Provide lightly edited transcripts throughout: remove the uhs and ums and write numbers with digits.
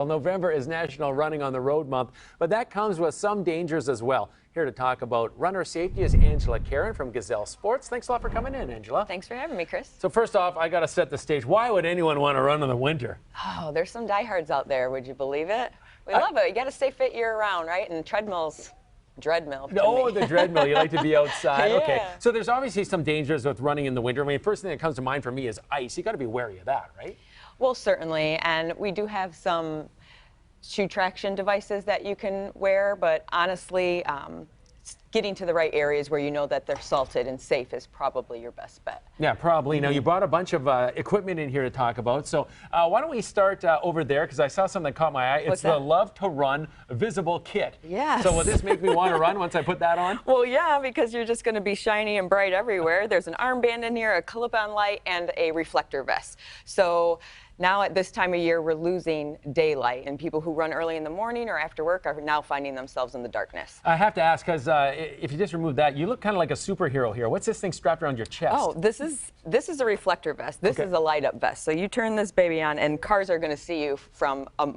Well, November is National Running on the Road Month, but that comes with some dangers as well. Here to talk about runner safety is Carron from Gazelle Sports. Thanks a lot for coming in, Angela. Thanks for having me, Chris. So first off, I got to set the stage. Why would anyone want to run in the winter? Oh, there's some diehards out there. Would you believe it? We love it. You got to stay fit year-round, right? And treadmills, dreadmill. Oh, the treadmill. You like to be outside. Yeah. Okay. So there's obviously some dangers with running in the winter. I mean, first thing that comes to mind for me is ice. You got to be wary of that, right? Well, certainly. And we do have some shoe traction devices that you can wear, but honestly, getting to the right areas where you know that they're salted and safe is probably your best bet. Yeah, probably. Now, you brought a bunch of equipment in here to talk about. So why don't we start over there, because I saw something that caught my eye. It's the Love to Run visible kit. Yes. So will this make me want to run once I put that on? Well, yeah, because you're just going to be shiny and bright everywhere. There's an armband in here, a clip-on light, and a reflector vest. So now at this time of year, we're losing daylight, and people who run early in the morning or after work are now finding themselves in the darkness. I have to ask, because if you just remove that, you look kind of like a superhero here. What's this thing strapped around your chest? Oh, this is a reflector vest. This is a light-up vest. So you turn this baby on, and cars are going to see you from a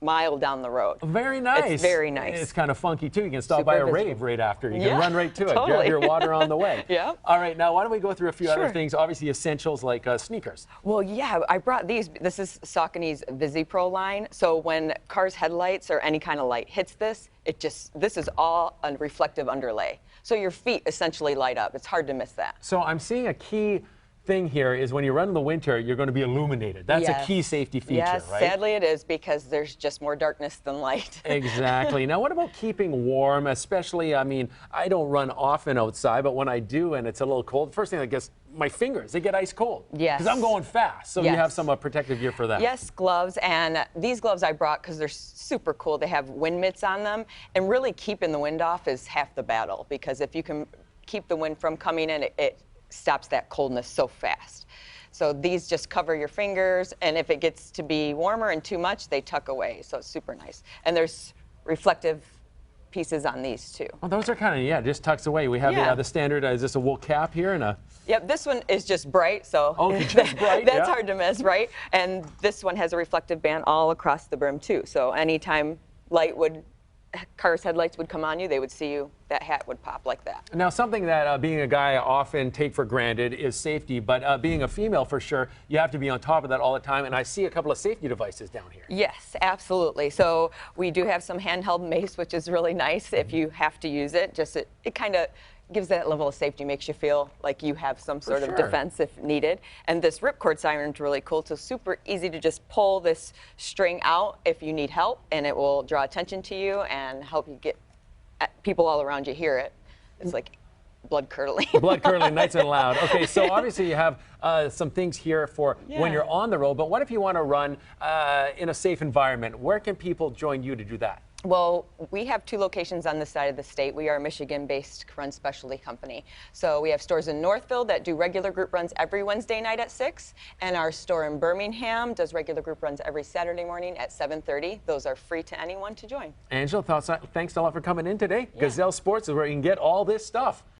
mile down the road. Very nice. It's very nice. It's kind of funky, too. You can stop by a rave right after. You can run right to it. Totally. Grab your water on the way. Yeah. All right, now why don't we go through a few other things, obviously essentials like sneakers. Well, yeah, I brought these. This is Saucony's VisiPro line. So when cars' headlights or any kind of light hits this, this is all a reflective underlay. So your feet essentially light up. It's hard to miss that. So I'm seeing a key thing here is when you run in the winter, you're going to be illuminated. That's a key safety feature, yes, right? Sadly it is, because there's just more darkness than light. Exactly. Now, what about keeping warm? Especially, I mean, I don't run often outside, but when I do and it's a little cold, first thing I guess, my fingers, they get ice cold. Yes. Because I'm going fast. So you have some protective gear for that. Yes, gloves. And these gloves I brought because they're super cool. They have wind mitts on them. And really keeping the wind off is half the battle, because if you can keep the wind from coming in, it stops that coldness so fast. So these just cover your fingers, and if it gets to be warmer and too much, they tuck away. So it's super nice. And there's reflective pieces on these too. Well, those are kind of, just tucks away. We have the standard, is this a wool cap here? And a... Yep, this one is just bright, so just bright, that's hard to miss, right? And this one has a reflective band all across the brim too. So anytime cars' headlights would come on you, they would see you, that hat would pop like that. Now, something that being a guy I often take for granted is safety, but being a female for sure, you have to be on top of that all the time, and I see a couple of safety devices down here. Yes, absolutely. So we do have some handheld mace, which is really nice if you have to use it. Just it kind of gives that level of safety, makes you feel like you have some sort of defense if needed. And this ripcord siren is really cool. So super easy to just pull this string out if you need help, and it will draw attention to you and help you get people all around you hear it. It's like blood curdling. Blood curdling, nice and loud. Okay, so obviously you have some things here for when you're on the road, but what if you want to run in a safe environment? Where can people join you to do that? Well, we have 2 locations on this side of the state. We are a Michigan-based run specialty company. So we have stores in Northville that do regular group runs every Wednesday night at 6, and our store in Birmingham does regular group runs every Saturday morning at 7:30. Those are free to anyone to join. Angela, thanks a lot for coming in today. Gazelle Sports is where you can get all this stuff.